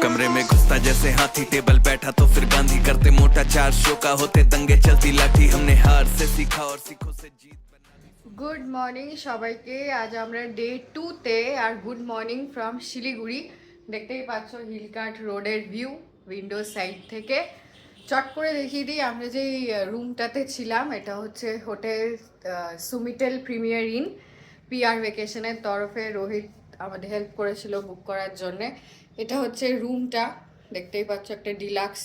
कमरे में घुसता जैसे हाथी, टेबल बैठा तो फिर गांधी, करते मोटा 4 शो का होते दंगे, चलती लाठी, हमने हार से सीखा और सीखों से जीत। গুড মর্নিং সবাইকে। আজ আমরা ডে 2তে, আর গুড মর্নিং ফ্রম শিলিগুড়ি। দেখতেই পাচ্ছ হিলকাট রোডের ভিউ উইন্ডো সাইড থেকে। চট করে দেখিয়ে দিই আমরা যেই রুমটাতে ছিলাম, এটা হচ্ছে হোটেল সুমিটেল প্রিমিয়ার ইন, পিআর ভ্যাকেশনের তরফে রোহিত আমাদের হেল্প করেছিল বুক করার জন্যে। এটা হচ্ছে রুমটা, দেখতেই পাচ্ছ একটা ডিলাক্স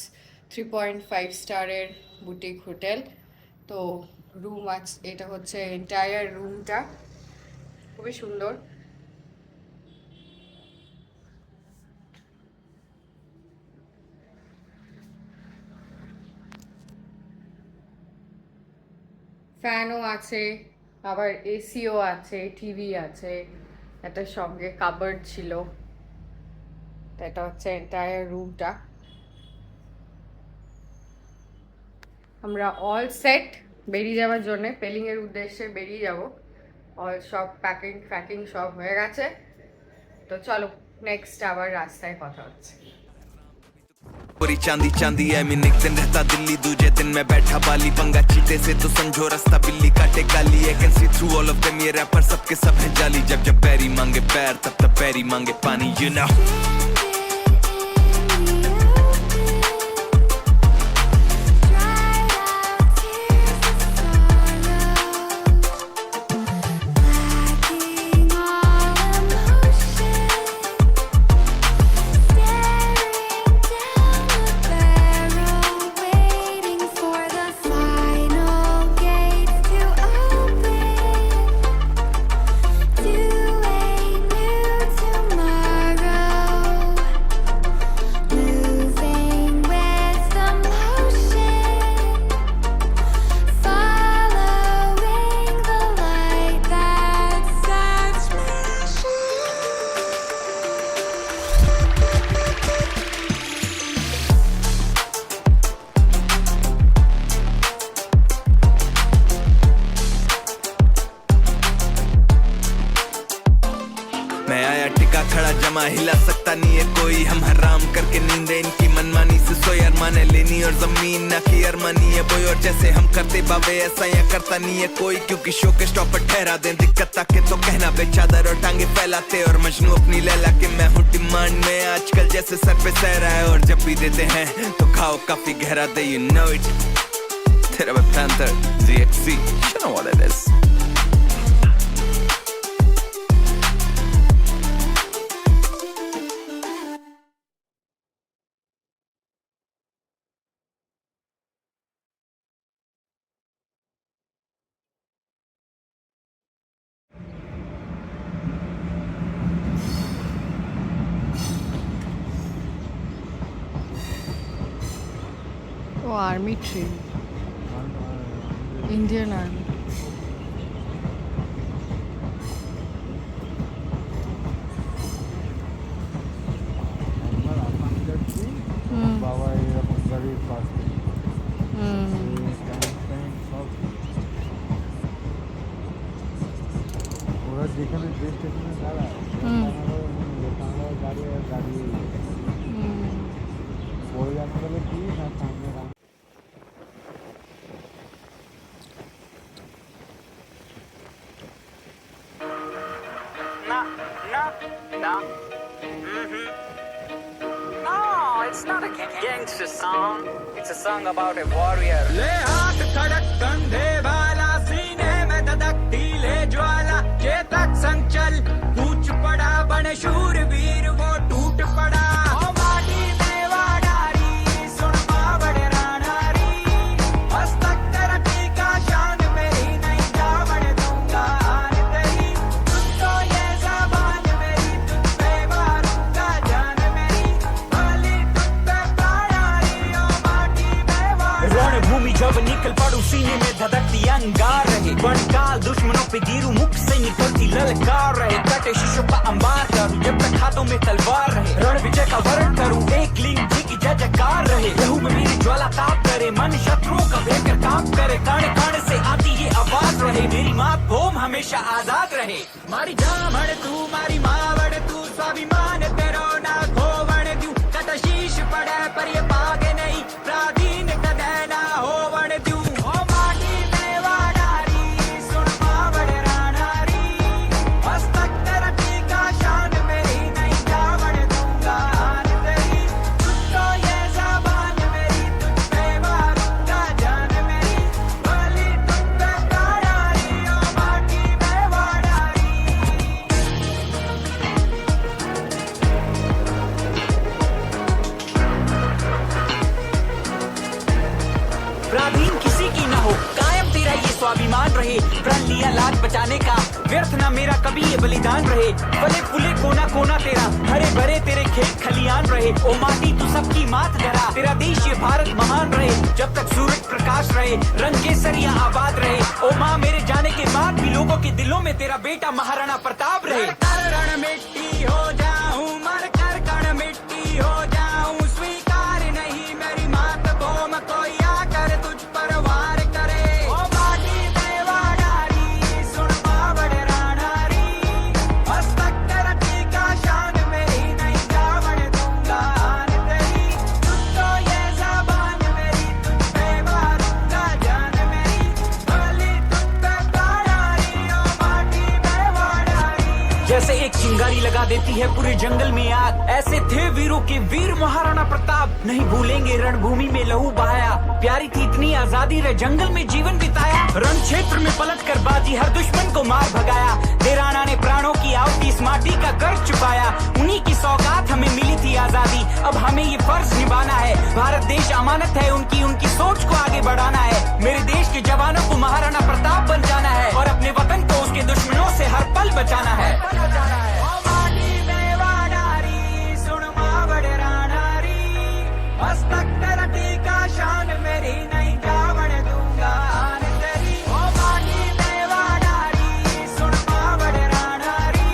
3.5 স্টারের বুটিক হোটেল। তো রুম আছে, এটা হচ্ছে এন্টায়ার রুমটা, খুবই সুন্দর। ফ্যানও আছে, আবার এসিও আছে, টিভি আছে, এটার সঙ্গে কাবার্ড ছিল। এটা হচ্ছে এন্টায়ার রুমটা। আমরা অল সেট বেরিয়ে যাওয়ার জন্য, পেলিংয়ের উদ্দেশ্যে বেরিয়ে যাব। অল সব প্যাকিং সব হয়ে গেছে। তো চলো নেক্সট আবার রাস্তায় কথা হচ্ছে। पूरी चांदी चांदी है मैं एक दिन रहता दिल्ली, दूजे दिन मैं बैठा बाली, पंगा चीते से तो समझो रास्ता बिल्ली काटे गाली, I can see through all of them, ये रैपर सबके सब है जाली, जब जब पैरी मांगे पैर तब तब पैरी मांगे पानी, यू नो। मैं आया टिका खड़ा जमा, हिला सकता नहीं है कोई, हम हराम करके नींदे इनकी मनमानी से सोए, अरमाने लेनी और जमीन ना की अरमानी है बोई, और जैसे हम करते बाबे ऐसा या करता नहीं है कोई, क्योंकि शो के स्टॉप पर ठहरा दें दिक्कत ताके तो कहना बेचादर और टांगे फैलाते, और मजनू अपनी लैला के मैं हूँ डिमांड में आजकल, जैसे सर पे सह रहा है, और जब भी देते हैं तो खाओ काफी गहरा दे, यू नो इट, तेरा panther ZXC, you know what it is. ও আর্মি ট্রেন, ইন্ডিয়ান আর্মি। বাবা এরকম গাড়ির পাশ ওরা যেখানে যে স্টেশনে দাঁড়ায় গাড়ি দাঁড়িয়ে ওই রাস্তালে কি না সামনে No. No, it's not a gangster song. It's a song about a warrior. ले हाथ खड़क कंधे वाला, सीने में धधकती ले ज्वाला, चेतक संचल कूच पड़ा, बने शूरवीर वो टूट पड़ा, ओ माटी में वाडारी, सुन बावड़ रानारी, मस्तक तेरा टीका, शान मेरी नहीं जावड़ दूंगा आन तेरी, तुझको ये ज़बान मेरी, तुझ पे मारूंगा जान मेरी, भली तुझ पे प्राणारी, ओ माटी में वाडारी। रणभूमि जब निकल पड़ू, सीने में धधकती अंगार रहे, बड़काल दुश्मनों पे गिरू, मुख से निकलती ललकार रहे, कटे शीशों का अंबार करूं, जब तक हाथों में तलवार रहे, रण विजय का वर्ण करूं, एक लिंग जी की जय जयकार रहे, लहू में मेरी ज्वाला ताप करे, मन शत्रुओं का भेकर काम करे, कण कण से आती ये आवाज रहे, मेरी माँ भूम हमेशा आजाद रहे, मारी जामड़ तू मारी मावड़ तू, स्वाभिमान तेरो ना खोवण द्यू, कट शीश पड़े पर ये पागे नहीं प्राधीन कदे ना हो वड़ दूं ओ माटी में वाडारी सुन मावड़ रानारी हस्तक तेरा टीका शान मेरी नहीं जावड़ दूंगा आन तेरी तुझ तो ये ज़बान मेरी तुझ पे मारूंगा जान मेरी भली तुझ पे कारारी ओ माटी में वाडारी प्राधीन किसी की ना हो कायम तेरा ये स्वाभिमान रहे प्रण लिया लाज बचाने का व्यर्थ ना मेरा कभी ये बलिदान रहे फले फूले कोना कोना तेरा हरे भरे तेरे खेत खलियान रहे ओ माटी तू सबकी मात धरा तेरा देश ये भारत महान रहे जब तक सूरज प्रकाश रहे रंग केसरिया आबाद रहे ओ माँ मेरे जाने के बाद भी लोगों के दिलों में तेरा बेटा महाराणा प्रताप रहे रण मिट्टी हो जाऊं मर कर कण मिट्टी हो जाऊं स्वीकार नहीं मेरी मात भौम कोई आकर तुझ पर वार करे ओ माटी में वाडारी सुन मावड़ रानारी हस्तक तेरा टीका शान मेरी नहीं जावड़ दूंगा आन तेरी तुझ तो ये ज़बान मेरी तुझ पे मारूंगा जान मेरी भली तुझ पे कारारी ओ माटी में वाडारी जैसे एक चिंगारी लगा देती है पूरे जंगल में आग ऐसे थे वीरों के वीर महाराणा प्रताप नहीं भूलेंगे रणभूमि में लहू बहाया प्यारी थी इतनी आजादी रे जंगल में जीवन बिताया रण क्षेत्र में पलट कर बाजी हर दुश्मन को मार भगाया देराना ने प्राणों की आहुति इस माटी का कर्ज चुकाया उन्हीं की सौगात हमें मिली थी आजादी अब हमें ये फर्ज निभाना है भारत देश अमानत है उनकी सोच को आगे बढ़ाना है मेरे देश के जवानों को महाराणा प्रताप बन जाना है और अपने वतन को उसके दुश्मनों से हर पल बचाना है ओ माटी में वाडारी सुन मावड़ रानारी हस्तक तेरा टीका शान मेरी नहीं जावड़ दूंगा आन तेरी ओ माटी में वाडारी सुन मावड़ रानारी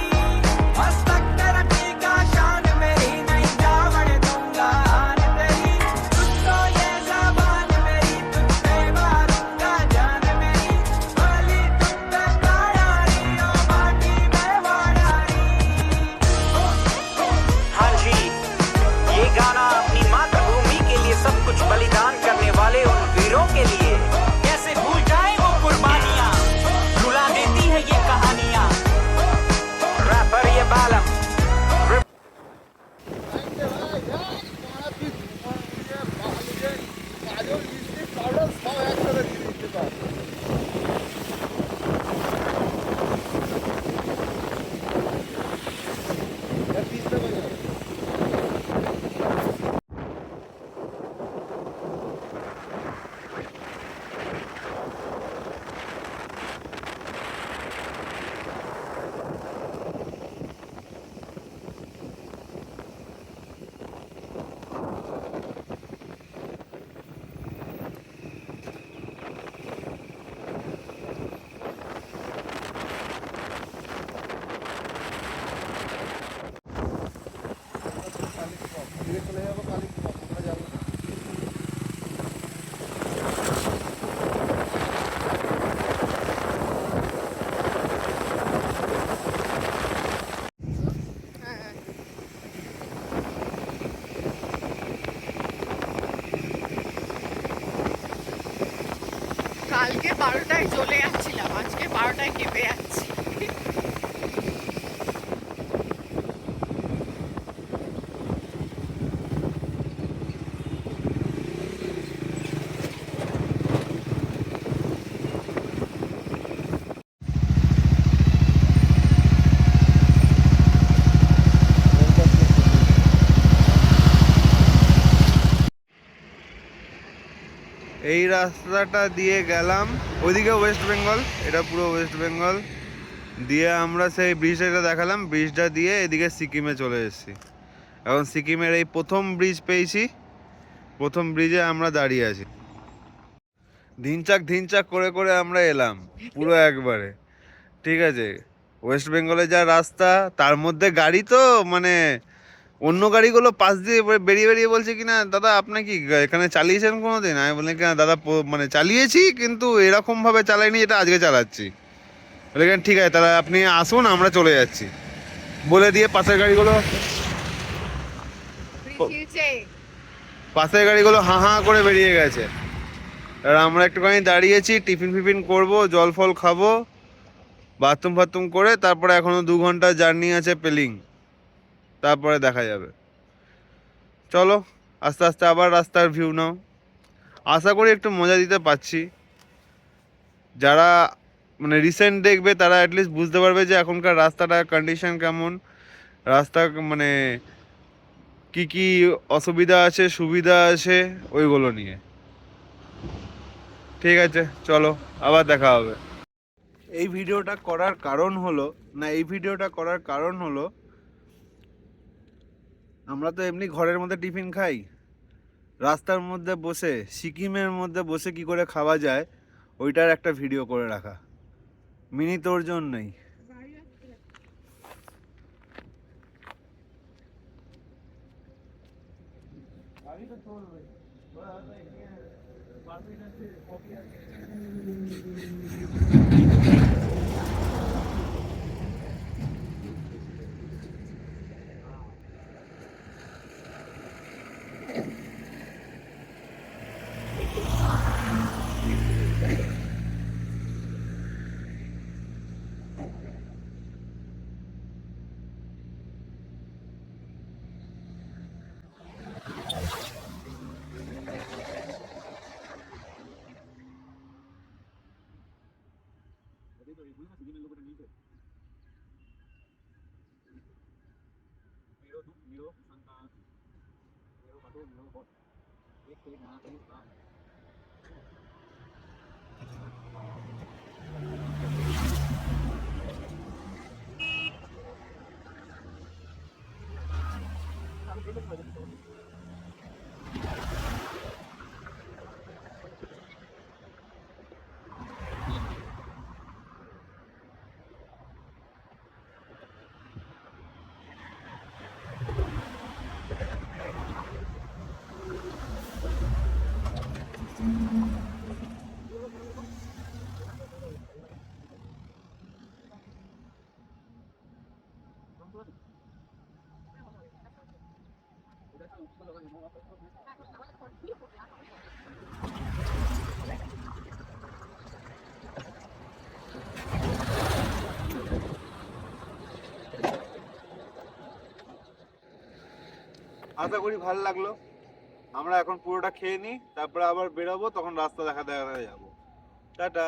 हस्तक तेरा टीका शान मेरी नहीं जावड़ दूंगा आन तेरी तुझ तो ये ज़बान मेरी तुझ पे मारूंगा जान मेरी भली तुझ पे कारारी ओ माटी में वाडारी हाँ जी ये गाना अपनी मातृभूमि के लिए सब कुछ बलिदान करने वाले उन वीरों के लिए कैसे भूल जाए वो कुर्बानियां रुला देती है ये कहानियां रैपर ये बालम কালকে 12টায় চলে যাচ্ছিলাম আজকে 12টায় কেঁপে যাচ্ছি এই রাস্তাটা দিয়ে গেলাম ওইদিকে ওয়েস্ট বেঙ্গল, এটা পুরো ওয়েস্ট বেঙ্গল দিয়ে আমরা সেই ব্রিজটা দেখালাম, ব্রিজটা দিয়ে এদিকে সিকিমে চলে এসেছি। এখন সিকিমের এই প্রথম ব্রিজ পেয়েছি, প্রথম ব্রিজে আমরা দাঁড়িয়ে আছি। ধিনচাক করে করে আমরা এলাম পুরো একবারে, ঠিক আছে। ওয়েস্ট বেঙ্গলে যা রাস্তা, তার মধ্যে গাড়ি তো মানে অন্য গাড়িগুলো পাশ দিয়ে বেরিয়ে বলছে কিনা, দাদা আপনি কি এখানে চালিয়েছেন কোনো দিন? আমি বললাম কিনা দাদা মানে চালিয়েছি, কিন্তু এরকমভাবে চালাইনি যেটা আজকে চালাচ্ছি। বলে ঠিক আছে তাহলে আপনি আসুন, আমরা চলে যাচ্ছি বলে দিয়ে পাশের গাড়িগুলো খিলছে। পাশের গাড়িগুলো হাঁ হাঁ করে বেরিয়ে গেছে, আর আমরা একটুখানি দাঁড়িয়েছি, টিফিন ফিফিন করবো, জল ফল খাবো, বাথরুম ফাথরুম করে তারপরে এখনো 2 ঘন্টা জার্নি আছে পেলিং, তারপরে দেখা যাবে। চলো আস্তে আস্তে আবার রাস্তার ভিউ নাও। আশা করি একটু মজা দিতে পারছি। যারা মানে রিসেন্ট দেখবে তারা অ্যাটলিস্ট বুঝতে পারবে যে এখনকার রাস্তাটার কন্ডিশন কেমন, রাস্তা মানে কি কি অসুবিধা আছে সুবিধা আছে ওইগুলো নিয়ে। ঠিক আছে চলো আবার দেখা হবে। এই ভিডিওটা করার কারণ হলো আমরা তো এমনি ঘরের মধ্যে টিফিন খাই, রাস্তার মধ্যে বসে সিকিমের মধ্যে বসে কি করে খাওয়া যায় ওইটার একটা ভিডিও করে রাখা। মিনি তোর জন্যই। আশা করি ভালো লাগলো। আমরা এখন পুরোটা খেয়ে নিই, তারপরে আবার বেরোবো, তখন রাস্তা দেখা যাবো। টাটা।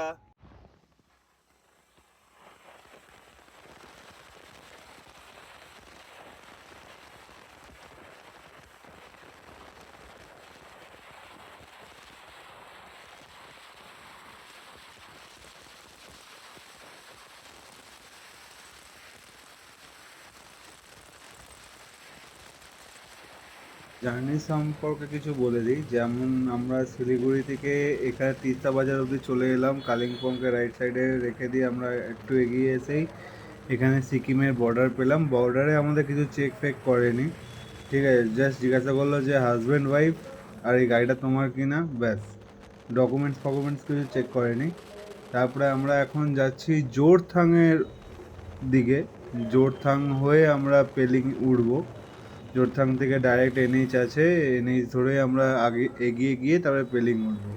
জার্নি সম্পর্কে কিছু বলে দিই। যেমন আমরা শিলিগুড়ি থেকে এখানে তিস্তা বাজার অবধি চলে এলাম, কালিম্পংকে রাইট সাইডে রেখে দিয়ে আমরা একটু এগিয়ে এসেই এখানে সিকিমের বর্ডার পেলাম। বর্ডারে আমাদের কিছু চেক ফেক করেনি, ঠিক আছে, জাস্ট জিজ্ঞাসা করলো যে হাজব্যান্ড ওয়াইফ আর এই গাড়িটা তোমার কিনা, ব্যাস। ডকুমেন্টস কিছু চেক করেনি। তারপরে আমরা এখন যাচ্ছি জোরথাংয়ের দিকে। জোরথাং হয়ে আমরা পেলিং উঠবো। জোরথাং থেকে ডাইরেক্ট এনএইচ আছে, এনএইচ ধরে আমরা আগে এগিয়ে গিয়ে তারপরে পেলিং উঠবো।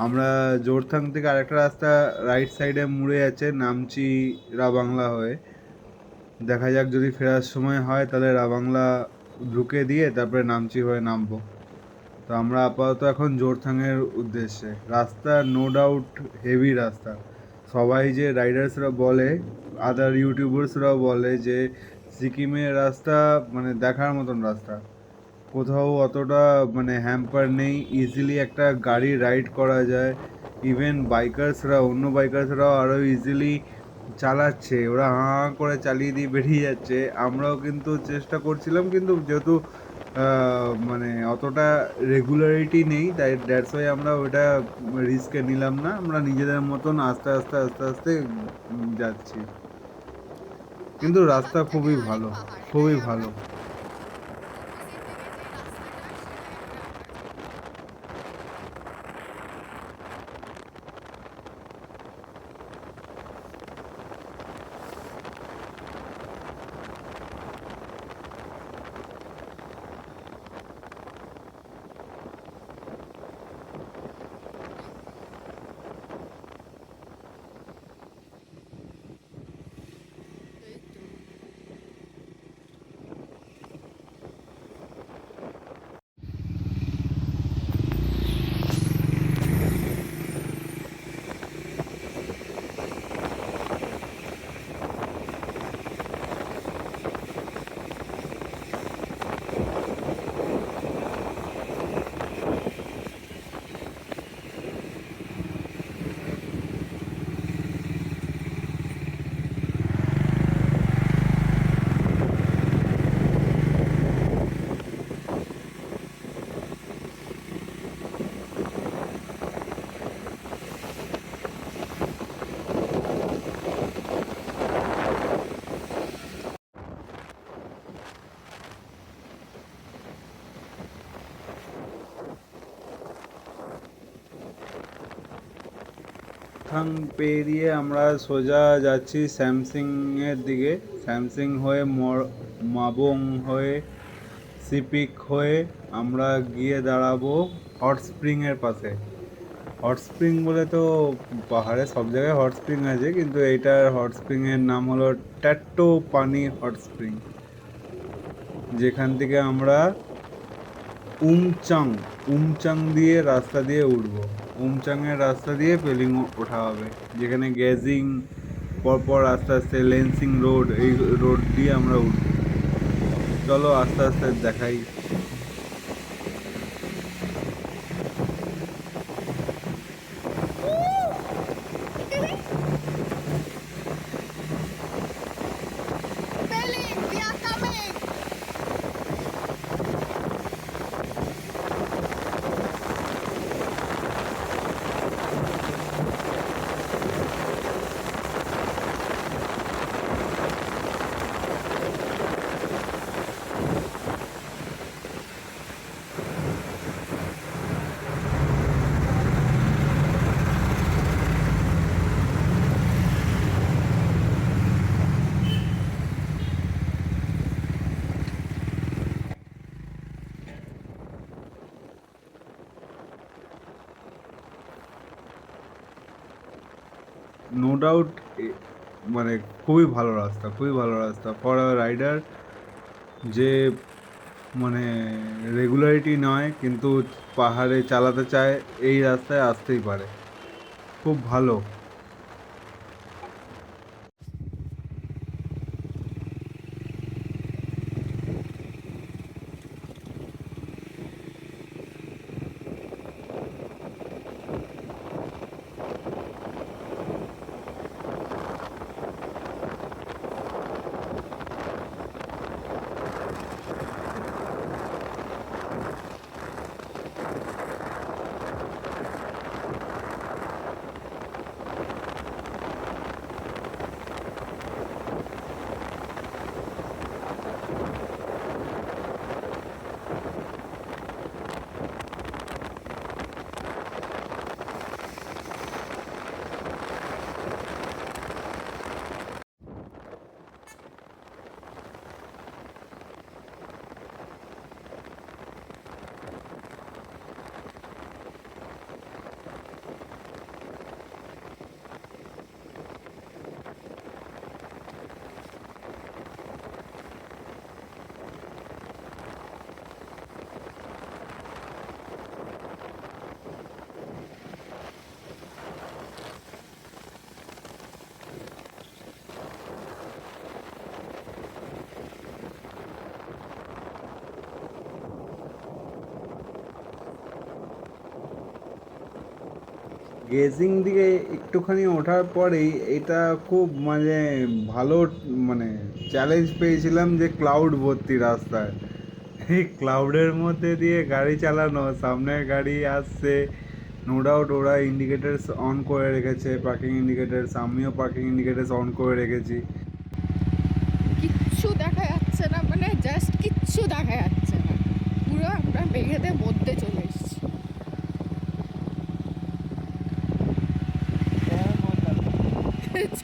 আমরা জোরথাং থেকে আরেকটা রাস্তা রাইট সাইডে মুড়ে আছে, নামছি রাবাংলা হয়ে। দেখা যাক যদি ফেরার সময় হয় তাহলে রাবাংলা ঢুকে দিয়ে তারপরে নামচি হয়ে নামবো। তো আমরা আপাতত এখন জোরথাংয়ের উদ্দেশ্যে। রাস্তা নো ডাউট হেভি রাস্তা। সবাই যে রাইডার্সরা বলে, আদার ইউটিউবার্সরাও বলে যে সিকিমের রাস্তা মানে দেখার মতন রাস্তা, কোথাও অতটা মানে হ্যাম্পার নেই, ইজিলি একটা গাড়ি রাইড করা যায়। ইভেন অন্য বাইকার্সরাও আরও ইজিলি চালাচ্ছে, ওরা হাঁ করে চালিয়ে দিয়ে বেরিয়ে যাচ্ছে। আমরাও কিন্তু চেষ্টা করছিলাম, কিন্তু যেহেতু মানে অতটা রেগুলারিটি নেই, তাই দ্যাটস ওয়াই আমরা ওটা রিস্কে নিলাম না। আমরা নিজেদের মতন আস্তে আস্তে যাচ্ছি। কিন্তু রাস্তা খুবই ভালো। চুংথাং পেরিয়ে আমরা সোজা যাচ্ছি স্যামসিংয়ের দিকে। স্যামসিং হয়ে মাবং হয়ে সিপিক হয়ে আমরা গিয়ে দাঁড়াবো হট স্প্রিংয়ের পাশে। হট স্প্রিং বলে তো পাহাড়ে সব জায়গায় হট স্প্রিং আছে, কিন্তু এইটার হট স্প্রিংয়ের নাম হলো ট্যাট্টো পানি হট স্প্রিং, যেখান থেকে আমরা উমচাং দিয়ে রাস্তা দিয়ে উঠবো। উমচাংয়ের রাস্তা দিয়ে পেলিং ওঠা হবে, যেখানে গেজিং পরপর আস্তে আস্তে লেন্সিং রোড, এই রোড দিয়ে আমরা উঠবো। চলো আস্তে আস্তে দেখাই। নো ডাউট মানে খুবই ভালো রাস্তা ফর আ রাইডার, যে মানে রেগুলারিটি নয় কিন্তু পাহাড়ে চালাতে চায়, এই রাস্তায় আসতেই পারে। খুব ভালো। গেজিং দিকে একটুখানি ওঠার পরেই এটা খুব মানে ভালো মানে চ্যালেঞ্জ পেয়েছিলাম যে ক্লাউড ভর্তি রাস্তায়, এই ক্লাউডের মধ্যে দিয়ে গাড়ি চালানো, সামনের গাড়ি আসছে, নো ডাউট ওরা ইন্ডিকেটার্স অন করে রেখেছে, পার্কিং ইন্ডিকেটার্স, আমিও পার্কিং ইন্ডিকেটার্স অন করে রেখেছি। কিচ্ছু দেখা যাচ্ছে না, মানে জাস্ট কিচ্ছু দেখা যাচ্ছে না, পুরো আমরা মেঘেদের মধ্যে চলে এসেছি।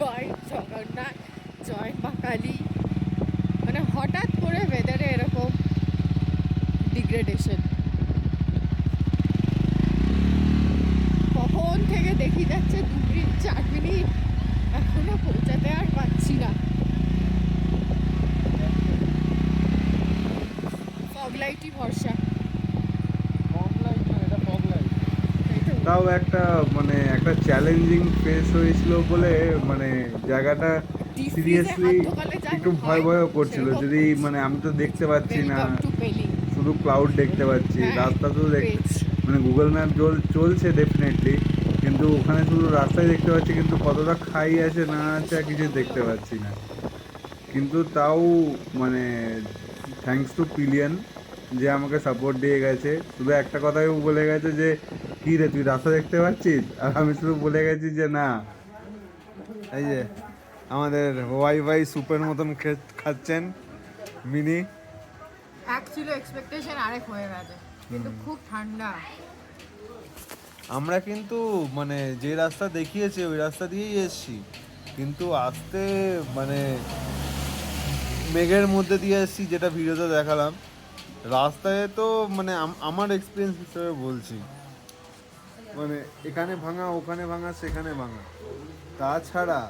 জয় জগন্নাথ, জয় মা কালী। মানে হঠাৎ করে ওয়েদারে এরকম ডিগ্রেডেশন। কখন থেকে দেখি যাচ্ছে 2 মিনিট 4 মিনিট, এখনো পৌঁছাতে আর পাচ্ছি না। ফগ লাইটই ভরসা। তাও একটা মানে একটা চ্যালেঞ্জিং ফেস হয়েছিল বলে মানে জায়গাটা সিরিয়াসলি একটু ভয় ভয়ও করছিল, যদি মানে আমি তো দেখতে পাচ্ছি না, শুধু ক্লাউড দেখতে পাচ্ছি, রাস্তা তো মানে গুগল ম্যাপ চলছে ডেফিনেটলি, কিন্তু ওখানে শুধু রাস্তায় দেখতে পাচ্ছি, কিন্তু কতটা খাই আছে না আছে আর কিছু দেখতে পাচ্ছি না। কিন্তু তাও মানে থ্যাঙ্কস টু পিলিয়ন যে আমাকে সাপোর্ট দিয়ে গেছে। শুধু একটা কথাই বলে গেছে যে কী রে তুই রাস্তা দেখতে পাচ্ছিস, আর আমি শুধু বলে গেছি যে না। এই যে আমাদের ওয়াই সুপের মতন খাচ্ছেন মিনি। অ্যাকচুয়ালি এক্সপেকটেশন আরেক হয়ে গেছে, কিন্তু খুব ঠান্ডা। আমরা কিন্তু মানে যে রাস্তা দেখিয়েছে ওই রাস্তা দিয়েই এসছি, কিন্তু আসতে মানে মেঘের মধ্যে দিয়ে এসছি, যেটা ভিডিওতে দেখালাম। রাস্তায় তো মানে আমার এক্সপিরিয়েন্স হিসেবে বলছি, মানে এখানে ভাঙা, ওখানে ভাঙা, সেখানে ভাঙা। তাছাড়া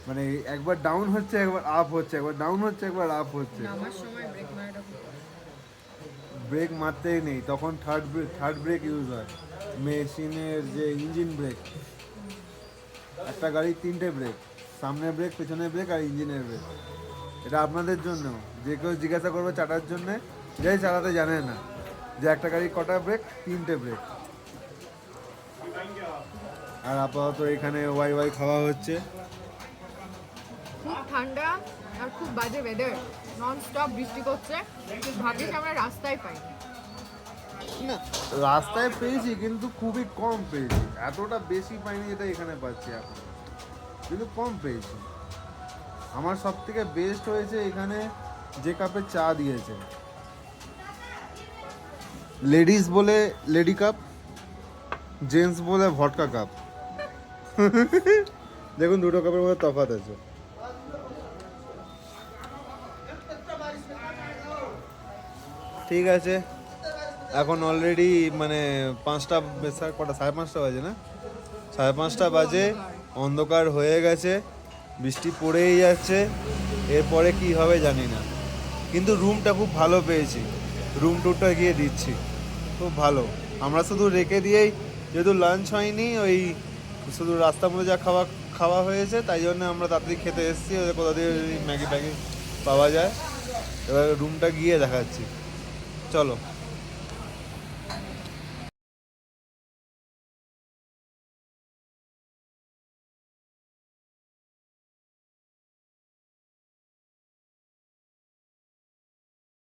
মানে একবার ডাউন হচ্ছে, একবার আপ হচ্ছে, একবার ডাউন হচ্ছে, একবার আপ হচ্ছে। আমার সময় ব্রেক মারাটা খুব ব্রেক মারতেই নেই, তখন থার্ড ব্রেক ইউজ হয়, মেশিনের যে ইঞ্জিন ব্রেক। একটা গাড়ির 3টে ব্রেক, সামনের ব্রেক, পেছনের ব্রেক আর ইঞ্জিনের ব্রেক। এটা আপনাদের জন্য, যে কেউ জিজ্ঞাসা করবে চাটার জন্যে, যাই চালাতে জানে না, যে একটা গাড়ির কটা ব্রেক, 3টে ব্রেক। আর আপাতত এখানে ওয়াই ওয়াই খাওয়া হচ্ছে। খুব ঠান্ডা আর খুব বাজে ওয়েদার, নন স্টপ বৃষ্টি করছে। ভাবিস আমরা রাস্তায় পাই না, রাস্তায় পেয়েছি কিন্তু খুবই কম পেয়েছি, এতটা বেশি পাইনি যেটা এখানে পাচ্ছি এখন, কিন্তু কম পেয়েছি। আমার সব থেকে বেস্ট হয়েছে এখানে যে কাপে চা দিয়েছে, লেডিস বলে লেডি কাপ, জেন্টস বলে ভডকা কাপ। দেখুন দুটো কাপের মধ্যে তফাৎ আছে। ঠিক আছে, এখন অলরেডি মানে 5টা, কটা, 5:30 বাজে না, 5:30 বাজে, অন্ধকার হয়ে গেছে, বৃষ্টি পড়েই যাচ্ছে। এরপরে কি হবে জানি না, কিন্তু রুমটা খুব ভালো পেয়েছি, রুম টুরটা গিয়ে দিচ্ছি, খুব ভালো। আমরা শুধু রেখে দিয়েই, যেহেতু লাঞ্চ হয়নি, ওই শুধু রাস্তার মধ্যে যা খাওয়া হয়েছে, তাই জন্য আমরা তাড়াতাড়ি খেতে এসেছি, ওদের কোথা দিয়ে ম্যাগি পাওয়া যায়। এবার রুমটা গিয়ে দেখাচ্ছি, চলো।